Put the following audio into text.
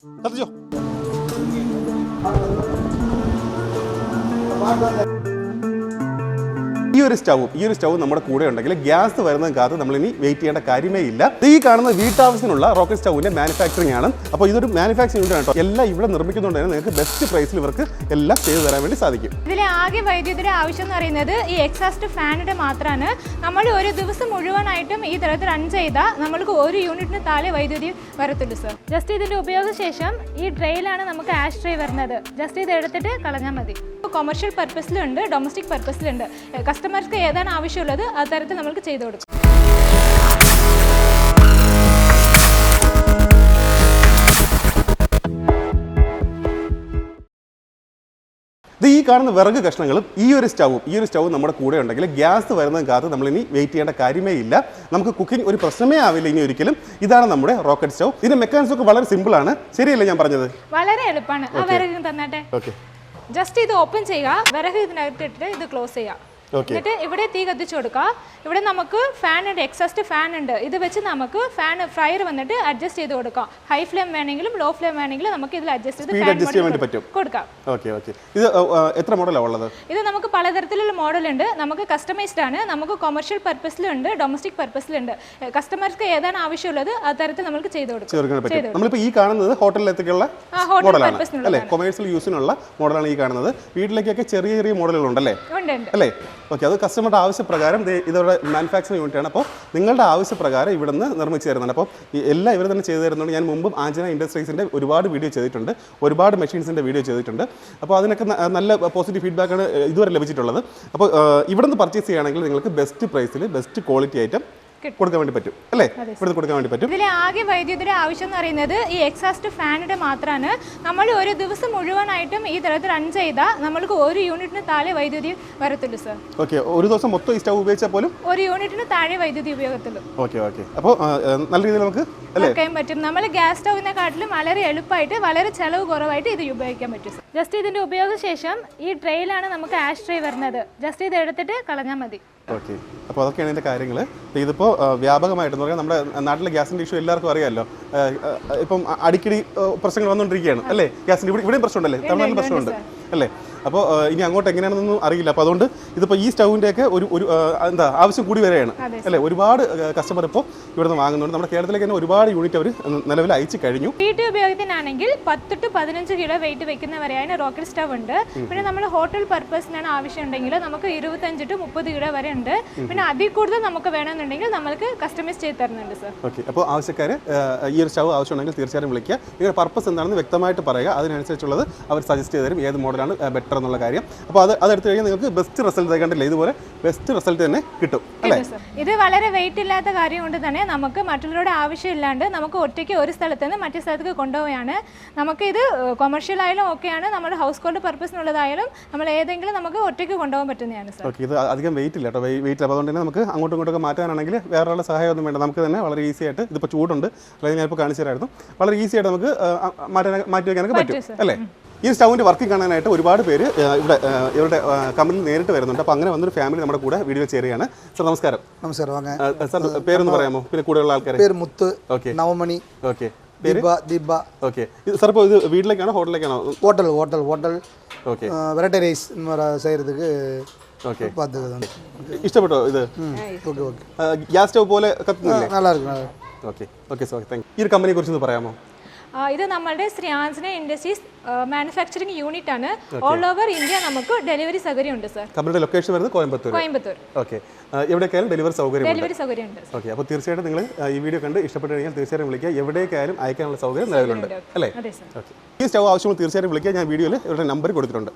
കത്തിച്ചോ. ഈ ഒരു സ്റ്റൗ നമ്മുടെ കൂടെ ഉണ്ടെങ്കിൽ ഗ്യാസ് വരുന്നത് കാത്ത് നമ്മളിനി വെയിറ്റ് ചെയ്യേണ്ട കാര്യമേ ഇല്ല. ഈ കാണുന്ന വീട്ടാവശ്യത്തിനുള്ള റോക്കറ്റ് സ്റ്റൗവിന്റെ മാനുഫാക്ചറിംഗ് ആണ്. അപ്പോൾ ഇതൊരു മാനുഫാക്ചറിംഗ് യൂണിറ്റ് ആണ്. എല്ലാം ഇവിടെ നിർമ്മിക്കുന്നതുകൊണ്ട് തന്നെ നിങ്ങൾക്ക് ബെസ്റ്റ് പ്രൈസിൽ ഇവർക്ക് എല്ലാം ചെയ്തു തരാൻ വേണ്ടി സാധിക്കും. ഇതിലെ ആകെ വൈദ്യുതിയുടെ ആവശ്യം എന്ന് പറയുന്നത് ഈ എക്സാസ്റ്റ് ഫാനിന്റെ മാത്രമാണ്. നമ്മൾ ഒരു ദിവസം മുഴുവനായിട്ടും ഈ തരത്തിൽ റൺ ചെയ്താൽ നമ്മൾക്ക് ഒരു യൂണിറ്റിന് താഴെ വൈദ്യുതി വരത്തുള്ളൂ സർ. ജസ്റ്റ് ഇതിന്റെ ഉപയോഗശേഷം ഈ ട്രേയിലാണ് നമുക്ക് ആഷ് ട്രേ വരുന്നത്. ജസ്റ്റ് ഇത് എടുത്തിട്ട് കളഞ്ഞാൽ മതി. കൊമേഴ്ഷ്യൽ പർപ്പസിലുണ്ട്, ഡൊമസ്റ്റിക് പർപ്പസിലുണ്ട്. കസ്റ്റമർക്ക് ഏതാണ് ആവശ്യമുള്ളത് ആ തരത്തിൽ നമുക്ക് ചെയ്തു കൊടുക്കും. ഈ കാണുന്ന വിറക് കഷ്ണങ്ങളും ഈ ഒരു സ്റ്റൗവും നമ്മുടെ കൂടെ ഉണ്ടെങ്കിൽ ഗ്യാസ് വരുന്നത് കാത്ത് നമ്മളിനി വെയിറ്റ് ചെയ്യേണ്ട കാര്യമേ ഇല്ല. നമുക്ക് കുക്കിംഗ് ഒരു പ്രശ്നമേ ആവില്ല ഇനി ഒരിക്കലും. ഇതാണ് നമ്മുടെ റോക്കറ്റ് സ്റ്റൗ. ഇതിന്റെ മെക്കാനിസം ഒക്കെ വളരെ സിമ്പിൾ ആണ്. ശരിയല്ലേ ഞാൻ പറഞ്ഞത്? വളരെ എളുപ്പമാണ്. ആ വിറക് തന്നാട്ടെ. ജസ്റ്റ് ഇത് ഓപ്പൺ ചെയ്യുക, വിറക് ഇതിനകത്ത് ഇട്ടിട്ട് ഇത് ക്ലോസ് ചെയ്യുക. എന്നിട്ട് ഇവിടെ തീ കത്തിച്ചു കൊടുക്കുക. ഇവിടെ നമുക്ക് ഫാൻ ഉണ്ട്, എക്സോസ്റ്റ് ഫാൻ ഉണ്ട്. ഇത് വെച്ച് നമുക്ക് ഫാൻ ഫ്രയർ വന്നിട്ട് അഡ്ജസ്റ്റ് ചെയ്ത് കൊടുക്കാം. ഹൈ ഫ്ലെയിം വേണമെങ്കിലും ലോ ഫ്ലെയിം വേണമെങ്കിലും നമുക്ക് ഇതിൽ അഡ്ജസ്റ്റ് ചെയ്ത് കൊടുക്കാം. ഇത് എത്ര മോഡലാണ് ഉള്ളത്? ഇത് നമുക്ക് പലതരത്തിലുള്ള മോഡൽ ഉണ്ട്. നമുക്ക് കസ്റ്റമൈസ്ഡ് ആണ്. നമുക്ക് കൊമേഴ്ഷ്യൽ പർപ്പസിലുണ്ട്, ഡൊമസ്റ്റിക് പർപ്പസിലുണ്ട്. കസ്റ്റമർക്ക് ഏതാണ് ആവശ്യമുള്ളത് ആ തരത്തിൽ നമുക്ക് ചെയ്ത് കൊടുക്കാം. നമ്മളിപ്പോൾ ഈ കാണുന്നത് ഹോട്ടലിലേക്കുള്ള മോഡലാണ് അല്ലേ? കൊമേഴ്ഷ്യൽ യൂസിനുള്ള മോഡലാണ് ഈ കാണുന്നത്. വീട്ടിലേക്കൊക്കെ ചെറിയ ചെറിയ മോഡലുകളുണ്ടല്ലേ? അല്ലേ? ഓക്കെ, അത് കസ്റ്റമറുടെ ആവശ്യപ്രകാരം ഇതോടെ മാനുഫാക്ചറിംഗ് യൂണിറ്റ് ആണ്. അപ്പോൾ നിങ്ങളുടെ ആവശ്യപ്രകാരം ഇവിടെ നിന്ന് നിർമ്മിച്ച് തരുന്നുണ്ട്. അപ്പോൾ എല്ലാം ഇവർ തന്നെ ചെയ്തു തരുന്നുണ്ട്. ഞാൻ മുമ്പും ആഞ്ജന ഇൻഡസ്ട്രീസിൻ്റെ ഒരുപാട് വീഡിയോ ചെയ്തിട്ടുണ്ട്, ഒരുപാട് മെഷീൻസിൻ്റെ വീഡിയോ ചെയ്തിട്ടുണ്ട്. അപ്പോൾ അതിനൊക്കെ നല്ല പോസിറ്റീവ് ഫീഡ്ബാക്കാണ് ഇതുവരെ ലഭിച്ചിട്ടുള്ളത്. അപ്പോൾ ഇവിടെ നിന്ന് പർച്ചേസ് ചെയ്യുകയാണെങ്കിൽ നിങ്ങൾക്ക് ബെസ്റ്റ് പ്രൈസിൽ ബെസ്റ്റ് ക്വാളിറ്റി ഐറ്റം കൊടുക്കാൻ വേണ്ടി പറ്റും അല്ലേ? ഇവിടെ കൊടുക്കാൻ വേണ്ടി പറ്റും. ഇതിലെ ആകെ വൈദ്യുതിയുടെ ആവശ്യം എന്ന് പറയുന്നത് ഈ എക്സാസ്റ്റ് ഫാനിന്റെ മാത്രമാണ്. നമ്മൾ ഒരു ദിവസം മുഴുവനായിട്ടും ഈ തരത്തിൽ റൺ ചെയ്താൽ നമ്മൾക്ക് ഒരു യൂണിറ്റിന് താഴെ വൈദ്യുതി വരത്തുള്ളൂ സർ. ഓക്കെ, ഒരു ദിവസം മൊത്തം ഈ സ്റ്റൗ ഉപയോഗിച്ചാൽ പോലും ഒരു യൂണിറ്റിന് താഴെ വൈദ്യുതി ഉപയോഗത്തുള്ളൂ. ഓക്കെ ഓക്കെ, അപ്പോൾ നല്ല രീതിയിൽ നമുക്ക് ഉപയോഗിക്കാൻ പറ്റും. നമ്മൾ ഗ്യാസ് സ്റ്റൗവിനെക്കാട്ടിലും വളരെ എളുപ്പമായിട്ട് വളരെ ചെലവ് കുറവായിട്ട് ഇത് ഉപയോഗിക്കാൻ പറ്റും സർ. ജസ്റ്റ് ഇതിന്റെ ഉപയോഗശേഷം ഈ ട്രേയിലാണ് നമുക്ക് ആഷ് ട്രേ വരുന്നത്. ജസ്റ്റ് ഇത് എടുത്തിട്ട് കളഞ്ഞാൽ മതി. ഓക്കെ, അപ്പോൾ അതൊക്കെയാണ് ഇതിൻ്റെ കാര്യങ്ങൾ. ഇതിപ്പോൾ വ്യാപകമായിട്ടെന്ന് പറയാം, നമ്മുടെ നാട്ടിലെ ഗ്യാസിൻ്റെ ഇഷ്യൂ എല്ലാവർക്കും അറിയാമല്ലോ. ഇപ്പം അടിക്കടി പ്രശ്നങ്ങൾ വന്നുകൊണ്ടിരിക്കുകയാണ് അല്ലേ? ഗ്യാസിൻ്റെ ഇവിടെയും പ്രശ്നമുണ്ടല്ലേ? തമിഴ്നാട്ടിൽ പ്രശ്നമുണ്ട് അല്ലേ? അപ്പോൾ ഇനി അങ്ങോട്ട് എങ്ങനെയാണെന്നൊന്നും അറിയില്ല. അപ്പോൾ അതുകൊണ്ട് ഇതിപ്പോൾ ഈ സ്റ്റൗവിൻ്റെയൊക്കെ ഒരു എന്താ ആവശ്യം കൂടി വരികയാണ് അല്ലേ? ഒരുപാട് കസ്റ്റമർ ഇപ്പോൾ ഇവിടെ നിന്ന് വാങ്ങുന്നുണ്ട്. നമ്മുടെ കേരളത്തിലേക്ക് തന്നെ ഒരുപാട് യൂണിറ്റ് അവർ നിലവിൽ അയച്ചു കഴിഞ്ഞു. വീട്ടു ഉപയോഗത്തിനാണെങ്കിൽ 10 to 15 കിലോ വെയിറ്റ് വെക്കുന്നവരെയാണ് റോക്കറ്റ് സ്റ്റവ് ഉണ്ട്. പിന്നെ നമ്മൾ ഹോട്ടൽ പർപ്പസിനാണ് ആവശ്യമുണ്ടെങ്കിൽ നമുക്ക് 25 to 30 കിലോ വരെ ഉണ്ട്. പിന്നെ അതിൽ കൂടുതൽ നമുക്ക് വേണമെന്നുണ്ടെങ്കിൽ നമ്മൾക്ക് കസ്റ്റമൈസ് ചെയ്ത് തരുന്നുണ്ട് സർ. ഓക്കെ, അപ്പോൾ ആവശ്യക്കാർ ഈ ഒരു സ്റ്റവ് ആവശ്യമുണ്ടെങ്കിൽ തീർച്ചയായും വിളിക്കുക. നിങ്ങളുടെ പർപ്പസ് എന്താണെന്ന് വ്യക്തമായിട്ട് പറയുക. അതിനനുസരിച്ചുള്ളത് അവർ സജസ്റ്റ് ചെയ്ത് തരും ഏത് മോഡലാണ് ബെറ്റർ എന്നുള്ള കാര്യം. അപ്പോൾ അതെടുത്ത് കഴിഞ്ഞാൽ നിങ്ങൾക്ക് ബെസ്റ്റ് റിസൾട്ട് കണ്ടില്ല, ഇതുപോലെ ബെസ്റ്റ് റിസൾട്ട് തന്നെ കിട്ടും അല്ലേ? ഇത് വളരെ വെയിറ്റ് ഇല്ലാത്ത കാര്യം കൊണ്ട് തന്നെ നമുക്ക് മറ്റുള്ളവരുടെ ആവശ്യമില്ലാണ്ട് നമുക്ക് ഒറ്റയ്ക്ക് ഒരു സ്ഥലത്ത് നിന്ന് മറ്റു സ്ഥലത്തേക്ക് കൊണ്ടുപോവുകയാണ്. നമുക്ക് ഇത് കൊമേഴ്ഷ്യൽ ആയാലും ഓക്കെയാണ്, നമ്മുടെ ഹൗസ് ഹോൾഡ് പർപ്പസിനുള്ളതായാലും നമ്മൾ ഏതെങ്കിലും നമുക്ക് ഒറ്റയ്ക്ക് കൊണ്ടുപോകാൻ പറ്റുന്നതാണ് സർ. ഓക്കെ, ഇത് അധികം വെയിറ്റ് ഇല്ല കേട്ടോ, വെയിറ്റ്. അപ്പോൾ അതുകൊണ്ട് തന്നെ നമുക്ക് അങ്ങോട്ടും ഇങ്ങോട്ടൊക്കെ മാറ്റാനാണെങ്കിൽ വേറൊരാളുടെ സഹായമൊന്നും വേണ്ട. നമുക്ക് തന്നെ വളരെ ഈസി ആയിട്ട്, ഇതിപ്പോൾ ചൂടുണ്ട് അല്ലെങ്കിൽ ഞാനിപ്പോൾ കാണിച്ചു തരായിരുന്നു, വളരെ ഈസി ആയിട്ട് നമുക്ക് മാറ്റി വയ്ക്കാനൊക്കെ പറ്റും അല്ലേ? ഈ സ്റ്റൗവിൻ്റെ വർക്കിംഗ് കാണാനായിട്ട് ഒരുപാട് പേര് ഇവരുടെ കമ്പനിയിൽ നേരിട്ട് വരുന്നുണ്ട്. അപ്പോൾ അങ്ങനെ വന്നൊരു ഫാമിലി നമ്മുടെ കൂടെ വീഡിയോ ചെയ്യുകയാണ്. സാർ നമസ്കാരം. നമസ്കാരം. സാർ പേരൊന്ന് പറയാമോ? പിന്നെ കൂടെയുള്ള ആൾക്കാർ? പേര് Muthu. Okay. Navamani. Okay. Deepa. Okay. Sir ഇപ്പോൾ ഇത് വീട്ടിലേക്കാണോ ഹോട്ടലിലേക്കാണോ? ഹോട്ടൽ. ഓക്കെ. വെറൈറ്റി റൈസ് செய்யறதுக்கு. ഓക്കെ, ഇഷ്ടപ്പെട്ടോ ഇത്? Okay okay. ഗ്യാസ് സ്റ്റൗ പോലെ കത്തുന്നില്ലേ? നല്ല ഇருக்கு. Okay okay sir, thank you. ഈ ഒരു കമ്പനിയെ കുറിച്ച് ഒന്ന് പറയാമോ? ഇത് നമ്മുടെ Shri Anjana industries manufacturing unit ആണ്. ഓൾ ഓവർ ഇന്ത്യ നമുക്ക് ഡെലിവറി സൗകര്യം ഉണ്ട് സർ. കമ്പനിയുടെ ലൊക്കേഷൻ വരുന്നത് കോയമ്പത്തൂർ. ഓക്കെ, എവിടേക്കായാലും ഡെലിവറി സൗകര്യം ഉണ്ട്. ഓക്കെ, അപ്പോൾ തീർച്ചയായിട്ടും നിങ്ങൾ ഈ വീഡിയോ കണ്ട് ഇഷ്ടപ്പെട്ട് കഴിഞ്ഞാൽ തീർച്ചയായും വിളിക്കുക. എവിടേക്കായാലും അയക്കാനുള്ള സൗകര്യം നിലവിലുണ്ട് അല്ലേ? ഓക്കെ, ഈ സ്റ്റൗ ആവശ്യമുള്ള തീർച്ചയായും വിളിക്കുക. ഞാൻ വീഡിയോയിൽ ഇവരുടെ നമ്പർ കൊടുത്തിട്ടുണ്ട്.